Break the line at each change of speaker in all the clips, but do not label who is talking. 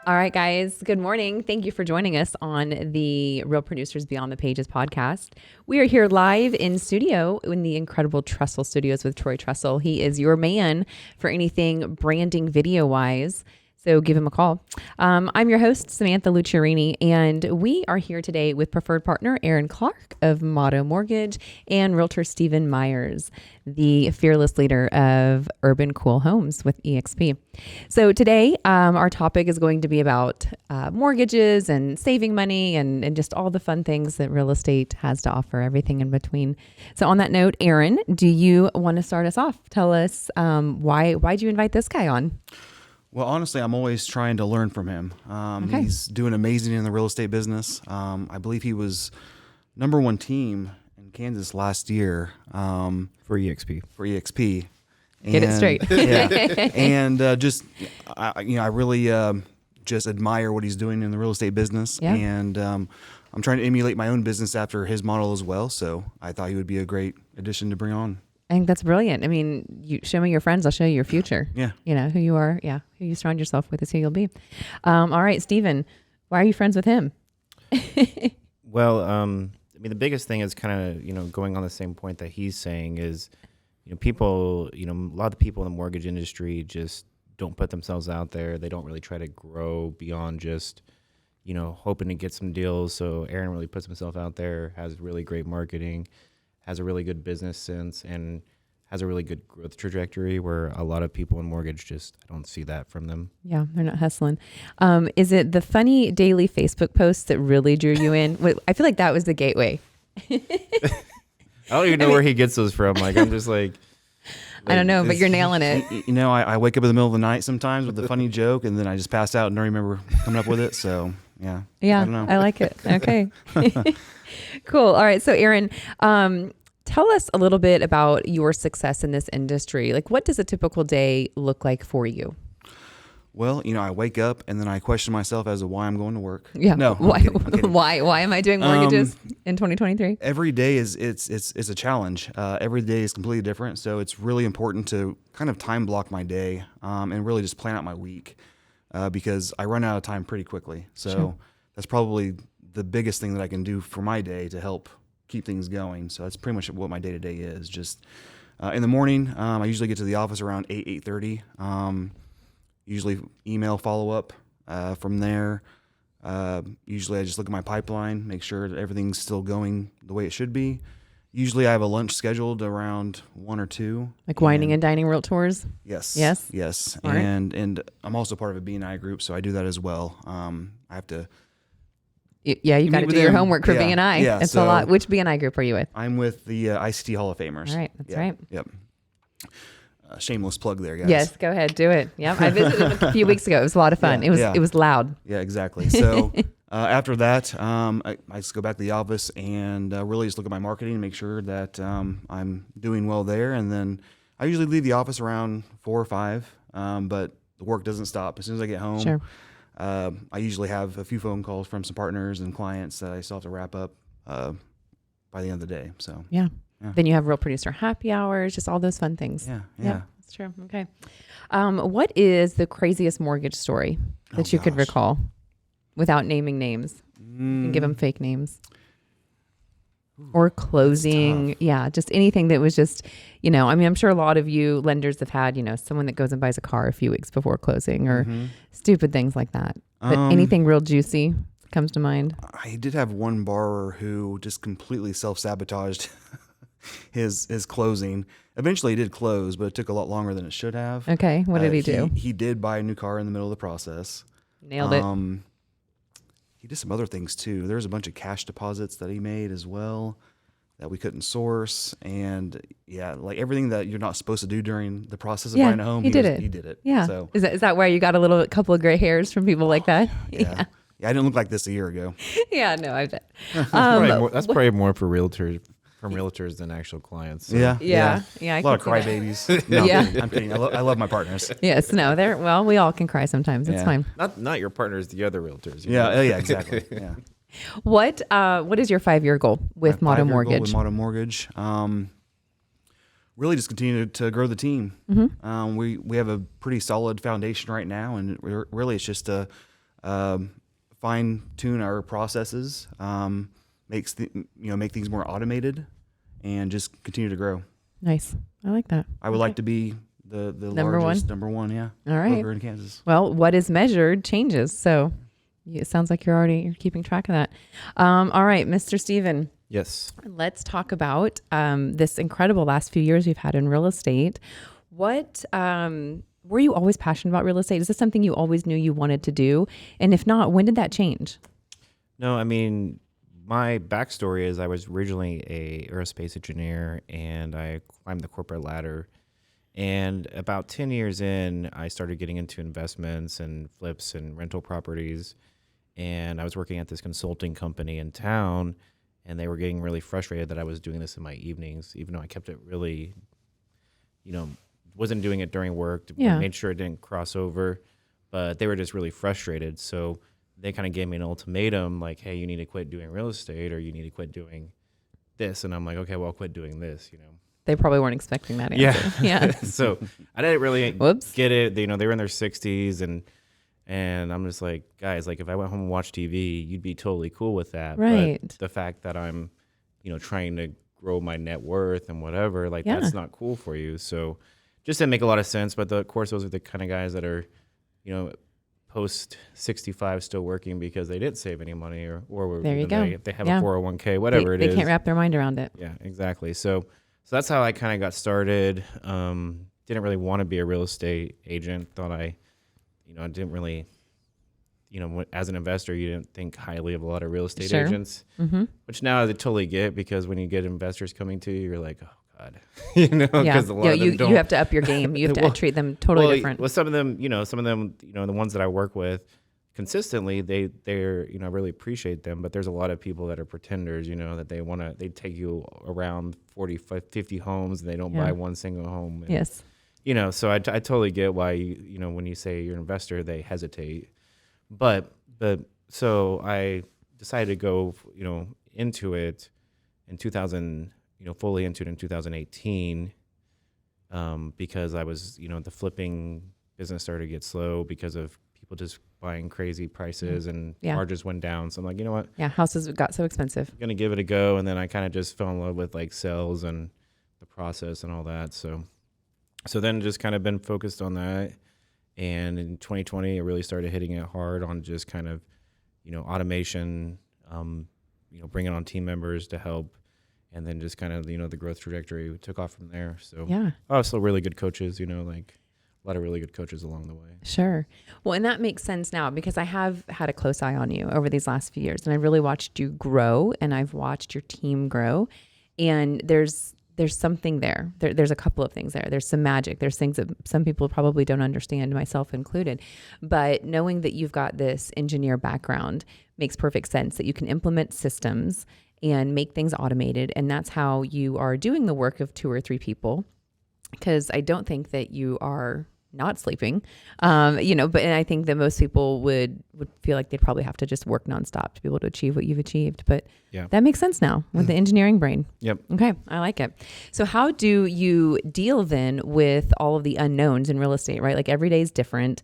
All right, guys. Good morning. Thank you for joining us on the Real Producers Beyond the Pages podcast. We are here live in studio in the incredible Trestle Studios with Troy Trestle. He is your man for anything branding video wise. So give him a call. I'm your host, Samantha Lucciarini, and we are here today with preferred partner Aaron Clark of Motto Mortgage and Realtor Stephen Myers, the fearless leader of Urban Cool Homes with EXP. So today, our topic is going to be about mortgages and saving money and just all the fun things that real estate has to offer, everything in between. So on that note, Aaron, do you want to start us off? Tell us why'd you invite this guy on?
Well, honestly, I'm always trying to learn from him.
Okay.
He's doing amazing in the real estate business. I believe he was number one team in Kansas last year
For EXP.
Get it straight.
Yeah, and I really just admire what he's doing in the real estate business.
Yeah.
And I'm trying to emulate my own business after his model as well. So I thought he would be a great addition to bring on.
I think that's brilliant. I mean, you show me your friends, I'll show you your future.
Yeah.
You know, who you are. Yeah. Who you surround yourself with is who you'll be. All right, Stephen, why are you friends with him?
Well, I mean, the biggest thing is kind of, going on the same point that he's saying is, people, a lot of the people in the mortgage industry just don't put themselves out there. They don't really try to grow beyond just, hoping to get some deals. So Aaron really puts himself out there, has really great marketing, has a really good business sense, and has a really good growth trajectory where a lot of people in mortgage I don't see that from them.
Yeah, they're not hustling. Is it the funny daily Facebook posts that really drew you in? I feel like that was the gateway.
I don't even know where he gets those from. Like, I'm just like
I don't know, but you're nailing it.
I wake up in the middle of the night sometimes with a funny joke, and then I just pass out and don't remember coming up with it. So, yeah.
Yeah,
I don't know.
I like it. Okay. Cool. All right. So Aaron, tell us a little bit about your success in this industry. Like, what does a typical day look like for you?
Well, I wake up and then I question myself as to why I'm going to work.
Yeah.
No,
Why?
I'm kidding.
Why am I doing mortgages in 2023?
Every day is it's a challenge. Every day is completely different. So it's really important to kind of time block my day and really just plan out my week because I run out of time pretty quickly. So
Sure.
That's probably the biggest thing that I can do for my day to help keep things going. So that's pretty much what my day-to-day is. Just in the morning, I usually get to the office around 8:30. Usually email follow-up from there. Usually I just look at my pipeline, make sure that everything's still going the way it should be. Usually I have a lunch scheduled around 1 or 2.
Like whining and dining realtors?
Yes.
Yes?
Yes.
Smart.
And I'm also part of a B&I group, so I do that as well. I have to...
Yeah, you got to
meet with
do your
them.
homework for
Yeah,
B&I.
yeah,
It's a
so-
lot. Which B&I group are you with?
I'm with the ICT Hall of Famers.
All right, that's
Yeah,
right.
Yep. Shameless plug there, guys.
Yes, go ahead, do it. Yeah, I visited them a few weeks ago. It was a lot of fun.
Yeah,
It was loud.
Yeah, exactly. So after that, I just go back to the office and really just look at my marketing and make sure that I'm doing well there. And then I usually leave the office around 4 or 5, but the work doesn't stop. As soon as I get home,
Sure.
I usually have a few phone calls from some partners and clients that I still have to wrap up by the end of the day. So
Yeah.
Yeah.
Then you have real producer happy hours, just all those fun things.
yeah.
That's true. Okay. What is the craziest mortgage story that you could
gosh.
recall without naming names? You can give them fake names. Or closing. Yeah. Just anything that was just, I'm sure a lot of you lenders have had, someone that goes and buys a car a few weeks before closing or stupid things like that. But anything real juicy comes to mind?
I did have one borrower who just completely self-sabotaged his closing. Eventually he did close, but it took a lot longer than it should have.
Okay. What did he do?
He did buy a new car in the middle of the process.
Nailed it.
He did some other things too. There's a bunch of cash deposits that he made as well that we couldn't source. And yeah, like everything that you're not supposed to do during the process of buying a home,
he did it.
He did it.
Yeah.
So
Is that where you got a couple of gray hairs from people like that?
yeah. Yeah, I didn't look like this a year ago.
Yeah, no, I bet.
That's probably more for realtors than actual clients. So.
Yeah.
Yeah.
A lot of
can see that.
crybabies. No,
Yeah.
I'm kidding. I love my partners.
Yes, no, we all can cry sometimes. It's
Yeah.
fine.
Not your partners, the other realtors.
Yeah, yeah, exactly. Yeah.
What is your 5-year goal with
My
Motto
5-year goal
Mortgage?
With Motto Mortgage, really just continue to grow the team.
Mm-hmm.
We have a pretty solid foundation right now, and really it's just to fine tune our processes, make things more automated, and just continue to grow.
Nice. I like that.
I would like to be the
Number
largest number one,
All right.
broker in Kansas.
Well, what is measured changes. So it sounds like you're keeping track of that. All right, Mr. Steven,
Yes.
let's talk about this incredible last few years we've had in real estate. What were you always passionate about real estate? Is this something you always knew you wanted to do? And if not, when did that change?
No, I mean, my backstory is I was originally a aerospace engineer, and I climbed the corporate ladder. And about 10 years in, I started getting into investments and flips and rental properties. And I was working at this consulting company in town, and they were getting really frustrated that I was doing this in my evenings, even though I kept it really, wasn't doing it during work, made sure it didn't cross over. But they were just really frustrated. So they kind of gave me an ultimatum, like, hey, you need to quit doing real estate, or you need to quit doing this. And I'm like, okay, well, I'll quit doing this,
They probably weren't expecting that answer. Yeah.
So I didn't really
Whoops.
get it. They were in their 60s, and I'm just like, guys, like, if I went home and watched TV, you'd be totally cool with that.
Right.
But the fact that I'm, trying to grow my net worth and whatever, like, that's not cool for you. So just didn't make a lot of sense. But of course, those are the kind of guys that are, post 65 still working because they didn't save any money, or
there you go.
They have a 401k, whatever it is.
They can't wrap their mind around it.
Yeah, exactly. So that's how I kind of got started. Didn't really want to be a real estate agent. Thought I didn't really, as an investor, you didn't think highly of a lot of real estate agents, which now I totally get, because when you get investors coming to you, you're like, oh God, because a lot of them don't.
You have to up your game. You have to treat them totally different.
Well, some of them, the ones that I work with consistently, they're I really appreciate them, but there's a lot of people that are pretenders, that they take you around 40, 50 homes, and they don't buy one single home. And,
yes.
So I totally get why, when you say you're an investor, they hesitate. But so I decided to go, into it in 2000, fully into it in 2018, because I was, the flipping business started to get slow because of people just buying crazy prices, and margins went down. So I'm like, you know what?
Yeah, houses got so expensive.
I'm going to give it a go. And then I kind of just fell in love with like sales and the process and all that. So then just kind of been focused on that. And in 2020, I really started hitting it hard on just kind of, automation, bringing on team members to help. And then just kind of, the growth trajectory took off from there. So also really good coaches, like a lot of really good coaches along the way.
Sure. Well, and that makes sense now, because I have had a close eye on you over these last few years, and I really watched you grow, and I've watched your team grow. And there's something there. There's a couple of things there. There's some magic. There's things that some people probably don't understand, myself included. But knowing that you've got this engineer background makes perfect sense, that you can implement systems and make things automated. And that's how you are doing the work of 2 or 3 people, because I don't think that you are not sleeping, but and I think that most people would feel like they'd probably have to just work nonstop to be able to achieve what you've achieved. But that makes sense now with the engineering brain.
Yep.
Okay. I like it. So how do you deal then with all of the unknowns in real estate, right? Like every day is different.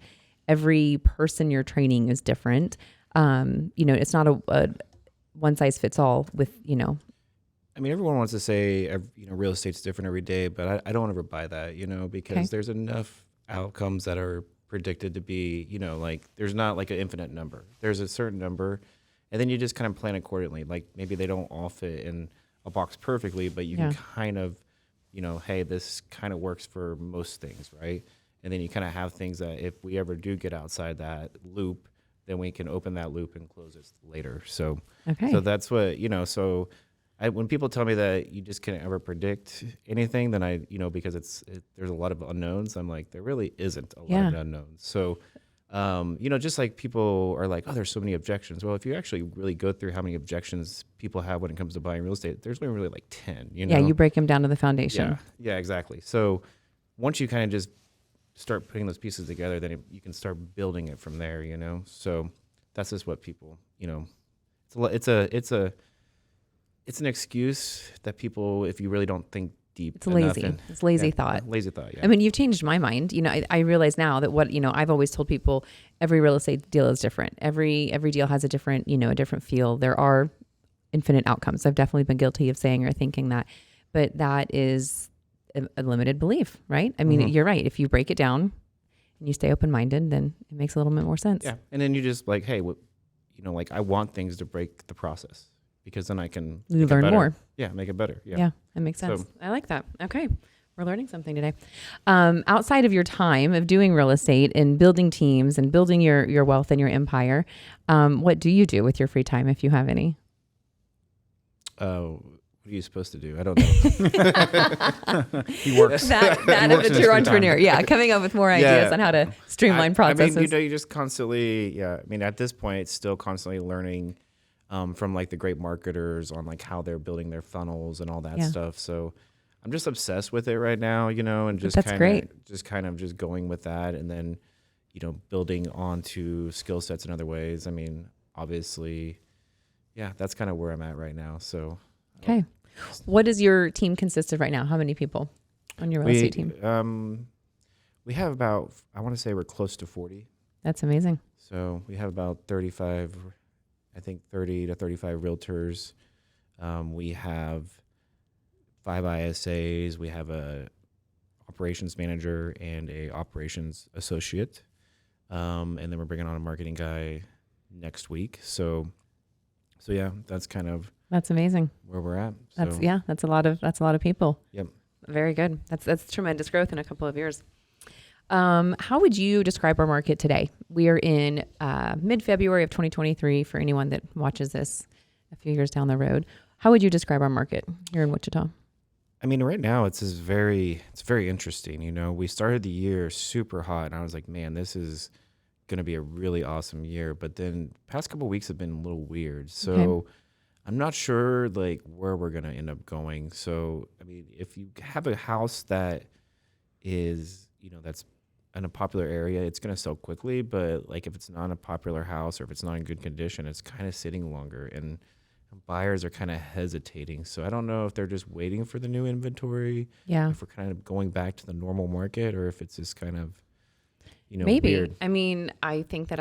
Every person you're training is different. It's not a one size fits all with,
I mean, everyone wants to say, real estate's different every day, but I don't ever buy that, because there's enough outcomes that are predicted to be, like there's not like an infinite number. There's a certain number, and then you just kind of plan accordingly. Like maybe they don't all fit in a box perfectly, but you can kind of, hey, this kind of works for most things, right? And then you kind of have things that if we ever do get outside that loop, then we can open that loop and close it later. So that's what, when people tell me that you just can't ever predict anything, then because there's a lot of unknowns, I'm like, there really isn't a lot of unknowns. So, just like people are like, oh, there's so many objections. Well, if you actually really go through how many objections people have when it comes to buying real estate, there's only really like 10,
Yeah, you break them down to the foundation.
Yeah, exactly. So once you kind of just start putting those pieces together, then you can start building it from there, So that's just what people, it's an excuse that people, if you really don't think deep.
It's lazy. It's lazy thought.
Lazy thought. Yeah.
I mean, you've changed my mind. I realize now that I've always told people every real estate deal is different. Every deal has a different, a different feel. There are infinite outcomes. I've definitely been guilty of saying or thinking that, but that is a limited belief, right? I mean, you're right. If you break it down and you stay open-minded, then it makes a little bit more sense.
Yeah. And then you just like, hey, I want things to break the process because then I can
learn more.
Yeah. Make it better. Yeah.
Yeah. That makes sense. I like that. Okay. We're learning something today. Outside of your time of doing real estate and building teams and building your wealth and your empire, what do you do with your free time if you have any?
What are you supposed to do? I don't know.
He works.
That
works
of
in
a
his
true
free
entrepreneur.
time.
Yeah. Coming up with more ideas on how to streamline processes.
I mean, you just constantly, I mean, at this point, it's still constantly learning from like the great marketers on like how they're building their funnels and all that stuff. So I'm just obsessed with it right now, and just kind of going with that, and then, building onto skill sets in other ways. I mean, obviously, that's kind of where I'm at right now. So.
Okay. What does your team consist of right now? How many people on your real estate team?
We have about, I want to say we're close to 40.
That's amazing.
So we have about 35, I think 30 to 35 realtors. We have 5 ISAs. We have a operations manager and a operations associate. And then we're bringing on a marketing guy next week. So yeah, that's kind of.
That's amazing.
Where we're at.
That's a lot of people.
Yep.
Very good. That's tremendous growth in a couple of years. How would you describe our market today? We are in mid-February of 2023 for anyone that watches this a few years down the road. How would you describe our market here in Wichita?
I mean, right now it's very interesting. We started the year super hot and I was like, man, this is going to be a really awesome year. But then past couple of weeks have been a little weird. So okay. I'm not sure like where we're going to end up going. So, I mean, if you have a house that is, that's in a popular area, it's going to sell quickly. But like if it's not a popular house or if it's not in good condition, it's kind of sitting longer and buyers are kind of hesitating. So I don't know if they're just waiting for the new inventory. Yeah. If we're kind of going back to the normal market or if it's just kind of,
maybe.
Weird.
I mean, I think that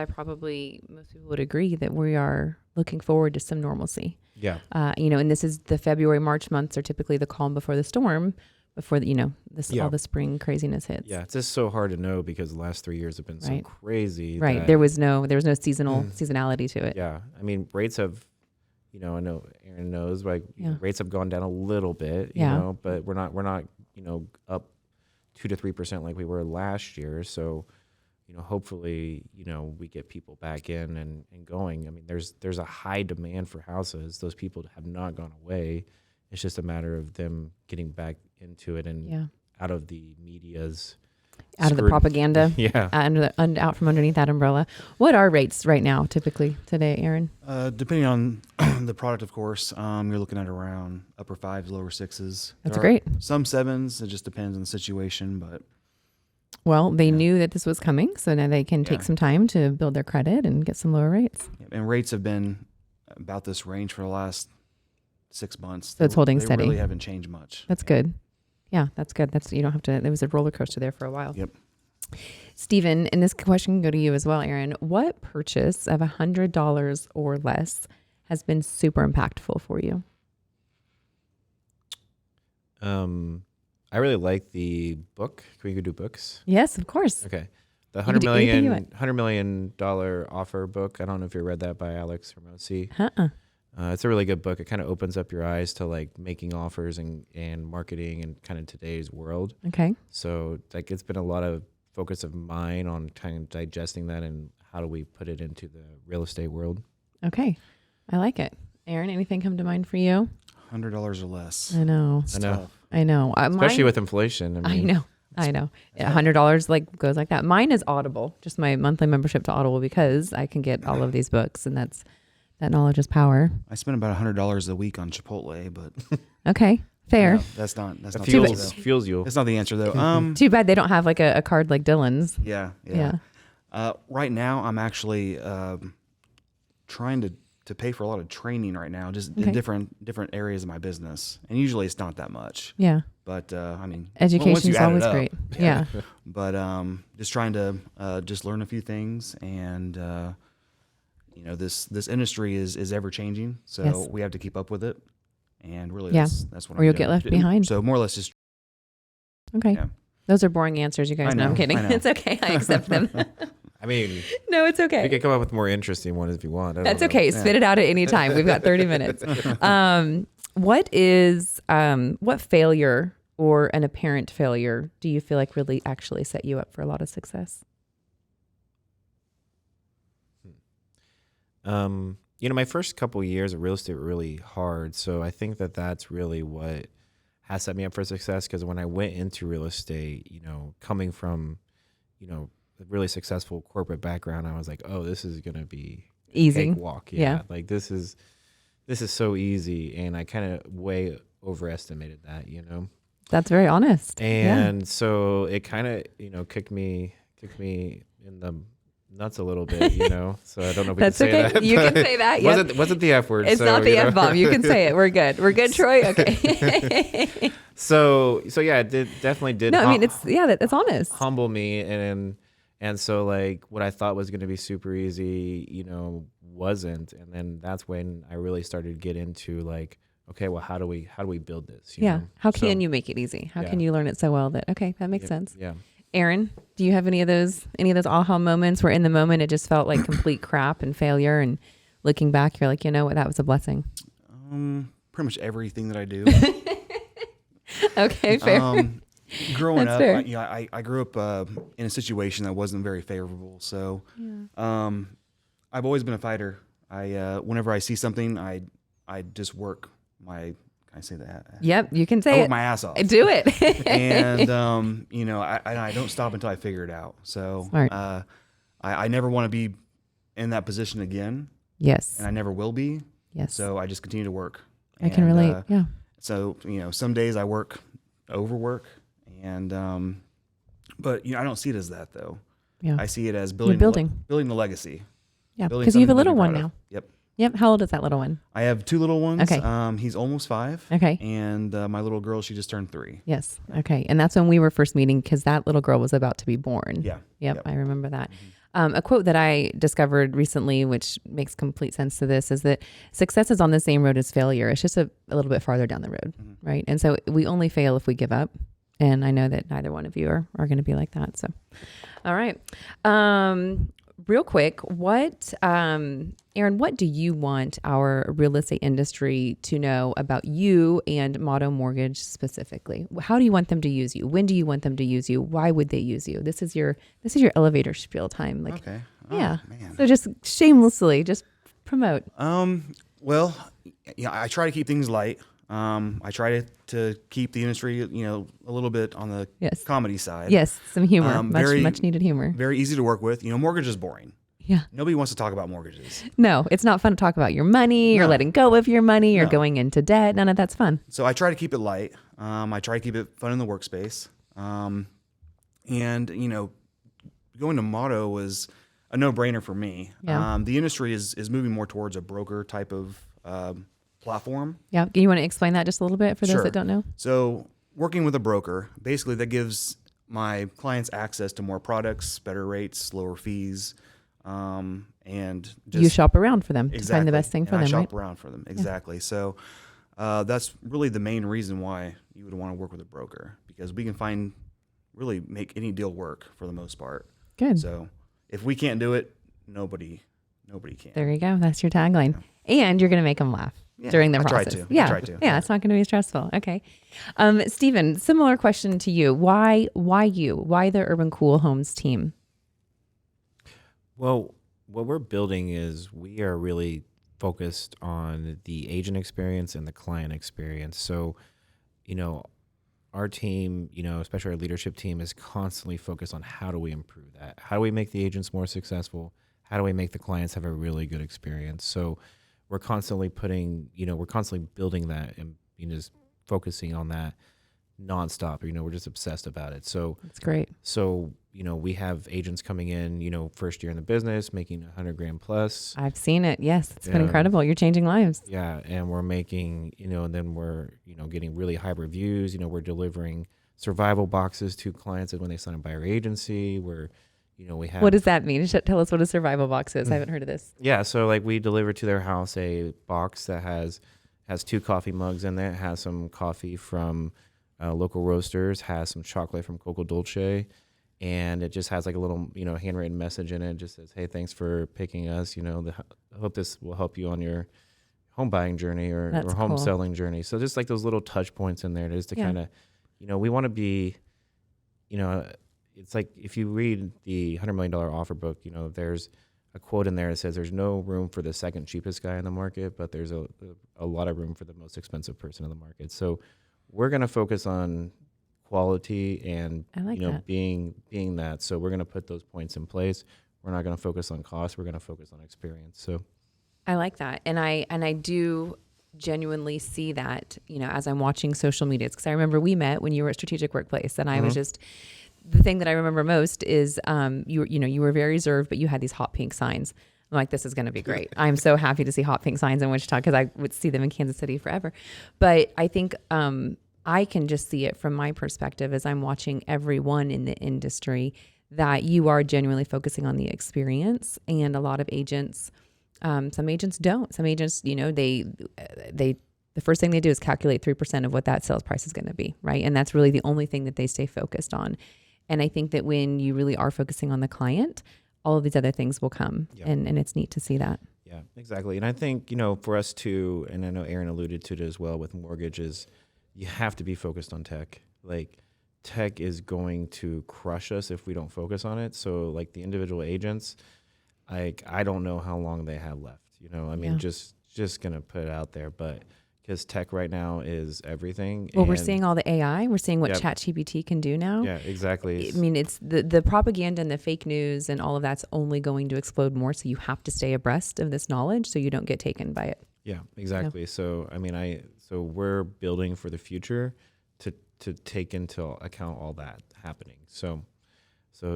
most people would agree that we are looking forward to some normalcy.
Yeah.
And this is the February, March months are typically the calm before the storm, before all the spring craziness hits.
Yeah. It's just so hard to know because the last 3 years have been so crazy.
Right. There was no seasonality to it.
Yeah. I mean, rates have, I know Aaron knows, like rates have gone down a little bit, but we're not, up 2 to 3% like we were last year. So, hopefully, we get people back in and going. I mean, there's a high demand for houses. Those people have not gone away. It's just a matter of them getting back into it and out of the media's
out of the propaganda.
Out
from underneath that umbrella. What are rates right now, typically today, Aaron?
Depending on the product, of course, you're looking at around upper 5s, lower 6s.
That's great.
Some 7s. It just depends on the situation, but.
Well, they knew that this was coming, so now they can take some time to build their credit and get some lower rates.
And rates have been about this range for the last 6 months.
So it's holding steady.
They really haven't changed much.
That's good. Yeah, that's good. You don't have to. There was a roller coaster there for a while.
Yep.
Stephen, and this question can go to you as well, Aaron. What purchase of $100 or less has been super impactful for you?
I really like the book. Can we go do books?
Yes, of course.
Okay. The $100 million offer book. I don't know if you read that by Alex Hermosi. It's a really good book. It kind of opens up your eyes to like making offers and marketing and kind of today's world.
Okay.
So like it's been a lot of focus of mine on kind of digesting that and how do we put it into the real estate world.
Okay. I like it. Aaron, anything come to mind for you?
$100 or less.
I know. I know.
Especially with inflation.
I know. $100 like goes like that. Mine is Audible, just my monthly membership to Audible because I can get all of these books and that knowledge is power.
I spend about $100 a week on Chipotle, but
okay, fair.
No, that's not
fuels you.
That's not the answer though.
Too bad they don't have like a card like Dylan's.
Yeah. Right now, I'm actually trying to pay for a lot of training right now, just in different areas of my business, and usually it's not that much.
Yeah.
But I mean,
Education
once you
is
add it
always
up,
great. Yeah.
But just trying to just learn a few things, and this industry is ever changing, so
Yes.
we have to keep up with it. And really,
Yeah.
that's what
Or
I'm
you'll
doing.
get left behind.
So more or less, just
Okay.
yeah.
Those are boring answers, you guys.
I
No, I'm
know,
kidding.
I know.
It's okay. I accept them.
I mean,
No, it's
we
okay.
could come up with more interesting ones if you want. I don't
That's
know.
okay. Spit it out at any time. We've got 30 minutes. What failure or an apparent failure do you feel like really actually set you up for a lot of success?
My first couple years of real estate were really hard. So I think that that's really what has set me up for success. Because when I went into real estate, coming from, a really successful corporate background, I was like, oh, this is going to be
Easy.
cakewalk.
Yeah.
Like this is so easy. And I kind of way overestimated that,
That's very honest.
And so it kind of, kicked me in the nuts a little bit, So I don't know if we
That's
can say
okay.
that.
You can say that. Yep.
Wasn't the F word.
It's
so,
not the F-bomb. You can say it. We're good. We're good, Troy. Okay.
So yeah, it definitely did.
No, I mean, that's honest.
Humble me. And so like what I thought was going to be super easy, wasn't. And then that's when I really started to get into like, okay, well, how do we build this? You know?
How can you make it easy? How can you learn it so well that, okay, that makes sense.
Yeah.
Aaron, do you have any of those aha moments where in the moment it just felt like complete crap and failure, and looking back you're like, you know what, that was a blessing?
Pretty much everything that I do.
Okay, fair.
Growing
That's
up,
fair.
I grew up in a situation that wasn't very favorable. So I've always been a fighter. Whenever I see something, I just work my. Can I say that?
Yep, you can
I
say
work
it.
my ass off.
Do it.
And I don't stop until I figure it out. So
Smart.
I never want to be in that position again,
Yes.
and I never will be.
Yes.
So I just continue to work.
I can relate. Yeah.
So some days I overwork, and but I don't see it as that though.
Yeah.
I see it as
building.
building the legacy.
Yeah.
Building
Because you have a
something to
little
be
one
proud
now.
of. Yep.
Yep. How old is that little one?
I have two little ones.
Okay.
He's almost 5.
Okay.
And my little girl, she just turned 3.
Yes. Okay. And that's when we were first meeting, because that little girl was about to be born.
Yeah.
Yep. I remember that. A quote that I discovered recently, which makes complete sense to this, is that success is on the same road as failure. It's just a little bit farther down the road. Right. And so we only fail if we give up. And I know that neither one of you are going to be like that. So, all right. Real quick, Aaron, what do you want our real estate industry to know about you and Motto Mortgage specifically? How do you want them to use you? When do you want them to use you? Why would they use you? This is your elevator spiel time. Like,
Okay.
yeah.
Man.
So just shamelessly, just promote.
Well, I try to keep things light. I try to keep the industry, a little bit on the
Yes.
comedy side.
Yes, some humor,
Very-
much needed humor.
Very easy to work with. Mortgage is boring.
Yeah.
Nobody wants to talk about mortgages.
No, it's not fun to talk about your money or
No.
letting go of your money or
No.
going into debt. None of that's fun.
So I try to keep it light. I try to keep it fun in the workspace. And going to Motto was a no-brainer for me.
Yeah.
The industry is moving more towards a broker type of platform.
Yeah. You want to explain that just a little bit for those
Sure.
that don't know?
So working with a broker, basically that gives my clients access to more products, better rates, lower fees, and just
You shop around for them to
exactly.
find the best thing for
And
them,
I
right?
shop around for them, exactly. So that's really the main reason why you would want to work with a broker, because we can really make any deal work for the most part.
Good.
So if we can't do it, nobody can.
There you go. That's your tagline. And you're going to make them laugh
Yeah,
during the
I try
process.
to.
Yeah.
I try to.
Yeah. It's not going to be stressful. Okay. Stephen, similar question to you. Why you? Why the Urban Cool Homes team?
Well, what we're building is we are really focused on the agent experience and the client experience. So, our team, especially our leadership team, is constantly focused on how do we improve that? How do we make the agents more successful? How do we make the clients have a really good experience? So we're constantly building that and just focusing on that. nonstop. We're just obsessed about it. So
That's great.
So, we have agents coming in, first year in the business, making 100 grand plus.
I've seen it. Yes. It's been
Yeah.
incredible. You're changing lives.
Yeah. And we're making, and then we're, getting really high reviews. We're delivering survival boxes to clients when they sign up by our agency. We have.
What does that mean? Tell us what a survival box is. I haven't heard of this.
Yeah. So like we deliver to their house a box that has 2 coffee mugs in there, has some coffee from local roasters, has some chocolate from Coco Dolce. And it just has like a little, handwritten message in it. It just says, "Hey, thanks for picking us. I hope this will help you on your home buying journey or home
cool.
selling journey." So just like those little touch points in there, just to kind of, we want to be, it's like if you read the $100 million offer book, there's a quote in there that says, "There's no room for the second cheapest guy in the market, but there's a lot of room for the most expensive person in the market." So we're going to focus on quality and
I like that.
being that. So we're going to put those points in place. We're not going to focus on cost. We're going to focus on experience. So
I like that. And I do genuinely see that, as I'm watching social media, because I remember we met when you were at Strategic Workplace, and I was just, the thing that I remember most is you were very reserved, but you had these hot pink signs. I'm like, this is going to be great. I'm so happy to see hot pink signs in Wichita, because I would see them in Kansas City forever. But I think I can just see it from my perspective as I'm watching everyone in the industry, that you are genuinely focusing on the experience. And a lot of agents, some agents don't. Some agents, the first thing they do is calculate 3% of what that sales price is going to be, right? And that's really the only thing that they stay focused on. And I think that when you really are focusing on the client, all of these other things will come.
Yep.
And it's neat to see that.
Yeah, exactly. And I think, for us to, and I know Aaron alluded to it as well with mortgages, you have to be focused on tech. Like, tech is going to crush us if we don't focus on it. So like the individual agents, I don't know how long they have left, just going to put it out there, but because tech right now is everything.
Well, we're seeing all the AI. We're seeing what
Yep.
ChatGPT can do now.
Yeah, exactly.
I mean, it's the propaganda and the fake news and all of that's only going to explode more. So you have to stay abreast of this knowledge so you don't get taken by it.
Yeah, exactly. So, so we're building for the future to take into account all that happening. So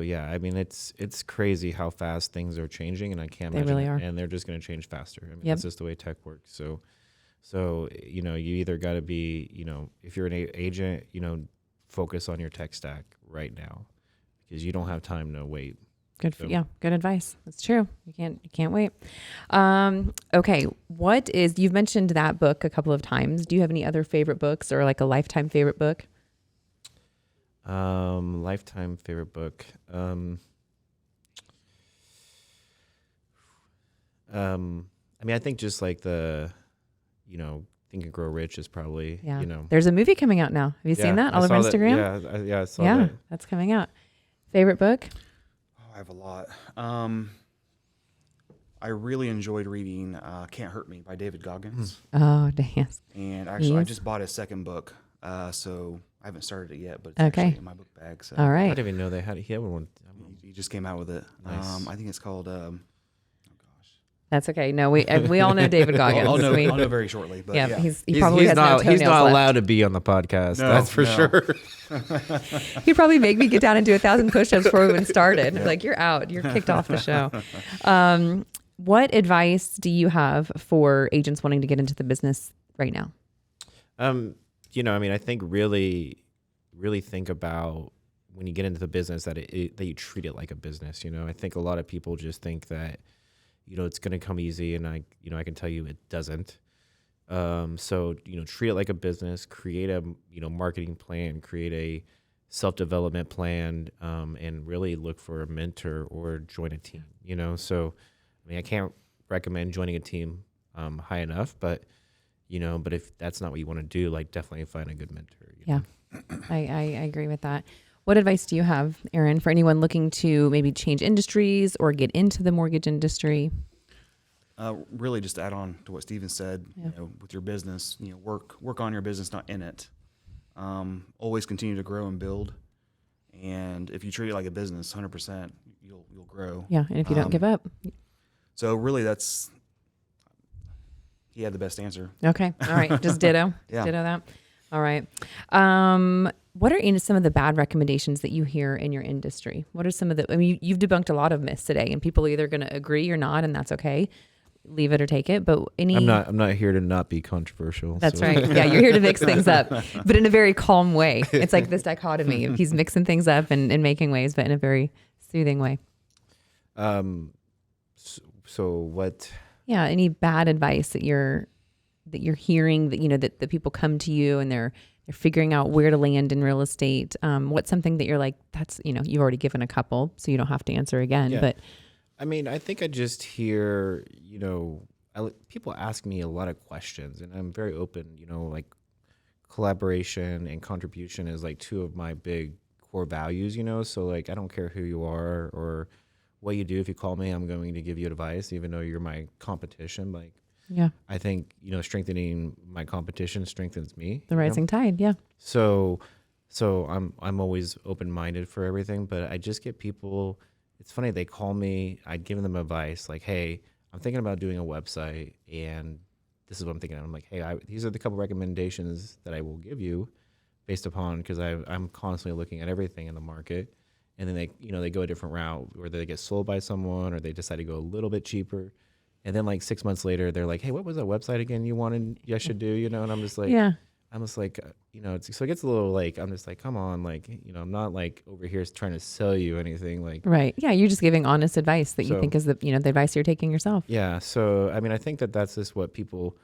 yeah, it's crazy how fast things are changing, and I can't
They
imagine
really are.
And they're just going to change faster.
Yep.
That's just the way tech works. So, you either got to be, if you're an agent, focus on your tech stack right now, because you don't have time to wait.
Good. Good advice. That's true. You can't wait. Okay. You've mentioned that book a couple of times. Do you have any other favorite books or like a lifetime favorite book?
Lifetime favorite book. I think just like Think and Grow Rich is probably,
There's a movie coming out now. Have you seen that all over Instagram?
I saw that.
That's coming out. Favorite book?
I have a lot. I really enjoyed reading Can't Hurt Me by David Goggins.
Oh, dang.
And actually, I
Yes.
just bought his second book, so I haven't started it yet, but it's
Okay.
actually in my book bag. So
All
I
right.
didn't even know he had one.
he just came out with it.
Nice.
I think it's called.
That's okay. No, we all know David Goggins.
I'll know very shortly. But yeah,
he probably has no
he's
toenails
not
left.
allowed to be on the podcast.
No,
that's for
no.
sure.
He'd probably make me get down and do 1,000 push-ups before we even started. Like, you're out. You're kicked off the show. What advice do you have for agents wanting to get into the business right now?
I think really think about when you get into the business that that you treat it like a business. I think a lot of people just think that, it's going to come easy, and I can tell you it doesn't. So, treat it like a business, create a, marketing plan, create a self-development plan, and really look for a mentor or join a team, So, I can't recommend joining a team high enough, but if that's not what you want to do, like, definitely find a good mentor.
Yeah, I agree with that. What advice do you have, Aaron, for anyone looking to maybe change industries or get into the mortgage industry?
Really, just to add on to what Steven said, with your business, work on your business, not in it. Always continue to grow and build. And if you treat it like a business, 100%, you'll grow.
Yeah, and if you don't give up.
So really, he had the best answer.
Okay, all right, just ditto.
Yeah.
Ditto that. All right. What are some of the bad recommendations that you hear in your industry? What are some of the, I mean, you've debunked a lot of myths today, and people are either going to agree or not, and that's okay. Leave it or take it. But
I'm not here to not be controversial.
That's right. Yeah, you're here to mix things up, but in a very calm way. It's like this dichotomy. He's mixing things up and making waves, but in a very soothing way.
So what?
Yeah. Any bad advice that you're hearing, that, you know, that people come to you and they're figuring out where to land in real estate. What's something that you're like, that's, you know, you've already given a couple, so you don't have to answer again.
Yeah.
But
I mean, I think I just hear, you know, people ask me a lot of questions, and I'm very open, you know, like collaboration and contribution is like two of my big core values, you know, so like I don't care who you are or what you do. If you call me, I'm going to give you advice, even though you're my competition. Like,
yeah,
I think, you know, strengthening my competition strengthens me.
the rising tide. Yeah.
So I'm always open-minded for everything, but I just get people, it's funny, they call me, I'd give them advice like, hey, I'm thinking about doing a website and this is what I'm thinking. I'm like, hey, these are the couple recommendations that I will give you based upon, because I'm constantly looking at everything in the market. And then they go a different route, where they get sold by someone or they decide to go a little bit cheaper. And then like 6 months later, they're like, hey, what was that website again you wanted I should do? You know, and I'm just like,
Yeah.
you know, so it gets a little like, I'm just like, come on, like, you know, I'm not like over here trying to sell you anything. Like,
Right. Yeah. You're just giving honest advice that you
So-
think is the advice you're taking yourself.
yeah. So, I mean, I think that's just what people,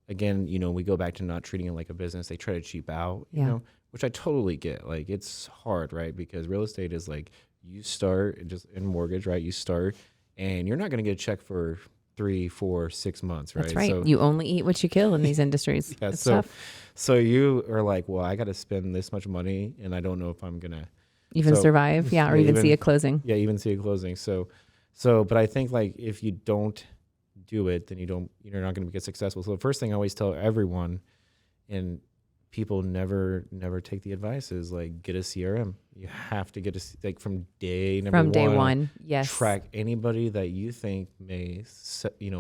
again, you know, we go back to not treating it like a business. They try to cheap out, you
Yeah.
know, which I totally get. Like, it's hard, right? Because real estate is like, you start just in mortgage, right? You start and you're not going to get a check for 3, 4, 6 months, right?
That's right.
So,
You only eat what you kill in these industries.
yeah,
It's
so
tough.
so you are like, well, I got to spend this much money and I don't know if I'm going to
Even
so-
survive. Yeah. Or
yeah,
even see
even-
a closing.
even see a closing. So, but I think like if you don't do it, then you're not going to get successful. So the first thing I always tell everyone, and people never take the advice, is like, get a CRM. You have to get like from day one.
Yes.
Track anybody that you think may,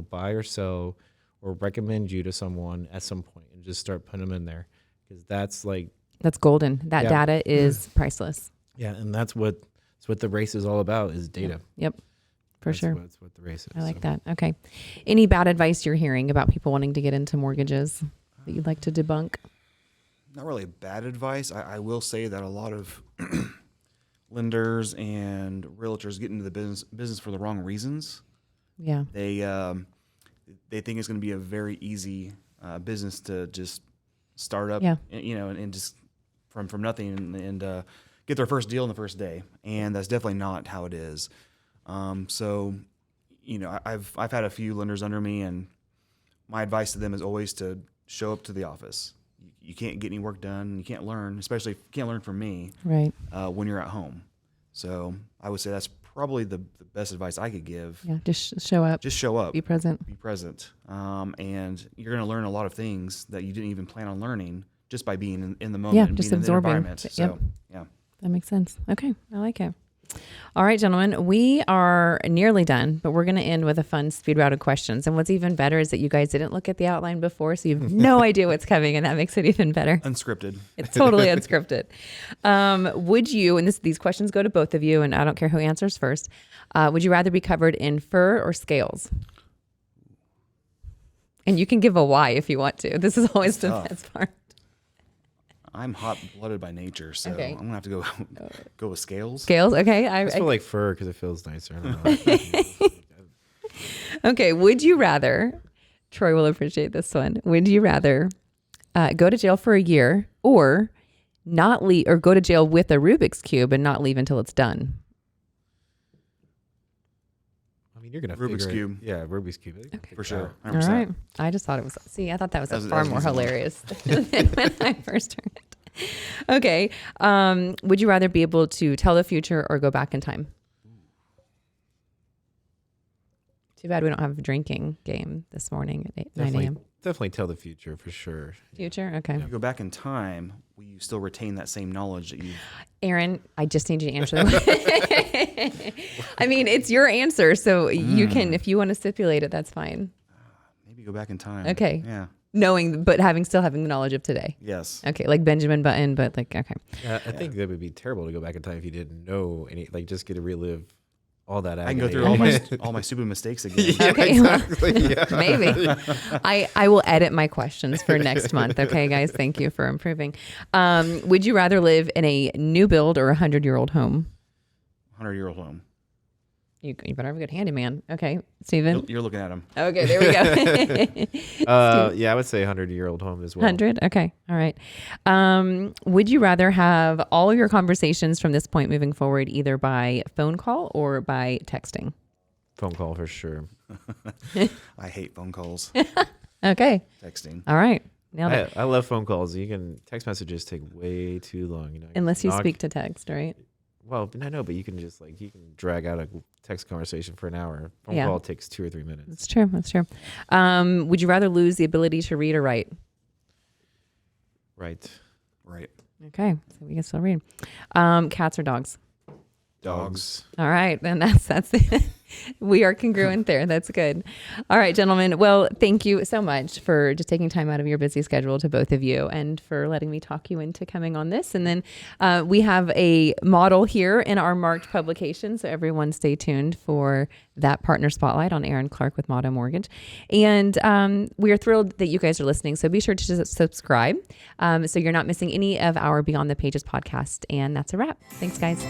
buy or sell or recommend you to someone at some point, and just start putting them in there, because that's like,
That's golden. That
Yeah.
data is priceless.
yeah, and that's what the race is all about, is data.
Yep. For sure.
That's what the race is.
I like
So.
that. Okay. Any bad advice you're hearing about people wanting to get into mortgages that you'd like to debunk?
Not really bad advice. I will say that a lot of lenders and realtors get into the business for the wrong reasons.
Yeah.
They think it's going to be a very easy business to just start up,
Yeah.
and just from nothing and get their first deal in the first day. And that's definitely not how it is. So, I've had a few lenders under me, and my advice to them is always to show up to the office. You can't get any work done. You can't learn, especially if you can't learn from me
Right.
when you're at home. So I would say that's probably the best advice I could give.
Yeah. Just show up.
Just show up,
Be present.
be present, and you're going to learn a lot of things that you didn't even plan on learning just by being in the moment,
Yeah,
and
just
being
absorbing.
in the environment. So,
Yep.
yeah.
That makes sense. Okay. I like it. All right, gentlemen, we are nearly done, but we're going to end with a fun speed round of questions. And what's even better is that you guys didn't look at the outline before, so you have no idea what's coming, and that makes it even better.
Unscripted.
It's totally unscripted. Would you, and these questions go to both of you, and I don't care who answers first, would you rather be covered in fur or scales? And you can give a why if you want to. This is always the
tough.
best part.
I'm hot-blooded by nature, so
Okay.
I'm going to have to go with scales.
Scales, okay.
I just feel like fur because it feels nicer. I don't know.
Okay, would you rather, Troy will appreciate this one, would you rather go to jail for a year or not leave, or go to jail with a Rubik's Cube and not leave until it's done?
I mean, you're gonna
Rubik's
figure
Cube.
It. Yeah, Rubik's cube.
For sure.
All
100%.
right. I just thought it was, I thought that was,
That was-
far
that was
more
an easy one.
hilarious than when I first heard it. Okay. Would you rather be able to tell the future or go back in time? Too bad we don't have a drinking game this morning at 9 a.m.
Definitely tell the future for sure.
Future? Okay.
If you go back in time, will you still retain that same knowledge that you?
Aaron, I just need you to answer that. I mean, it's your answer, so you can, if you want to stipulate it, that's fine.
Maybe go back in time.
Okay.
Yeah.
but still having the knowledge of today.
Yes.
Okay, like Benjamin Button, but like okay.
I think that would be terrible to go back in time if you didn't know any, like just get to relive all that agony.
I can go through all my stupid mistakes again.
Okay,
Exactly. Yeah.
maybe. I will edit my questions for next month. Okay, guys, thank you for improving. Would you rather live in a new build or 100-year-old home?
100-year-old home.
You better have a good handyman. Okay, Steven?
You're looking at him.
Okay, there we go.
Yeah, I would say 100-year-old home as well.
100? Okay, all right. Would you rather have all of your conversations from this point moving forward either by phone call or by texting?
Phone call for sure.
I hate phone calls.
Okay,
Texting.
all right. Nailed it.
I love phone calls. Text messages take way too long.
Unless you
knock-
speak to text, right?
Well, I know, but you can just you can drag out a text conversation for an hour. Phone
Yeah.
call takes 2 or 3 minutes.
That's true. That's true. Would you rather lose the ability to read or write?
Right.
Right.
Okay, so we can still read. Cats or dogs?
Dogs.
All right, then that's we are congruent there. That's good. All right, gentlemen. Well, thank you so much for just taking time out of your busy schedule to both of you and for letting me talk you into coming on this. And then we have a model here in our marked publication, so everyone stay tuned for that partner spotlight on Aaron Clark with Motto Mortgage. And we are thrilled that you guys are listening. So be sure to just subscribe so you're not missing any of our Beyond the Pages podcast. And that's a wrap. Thanks, guys.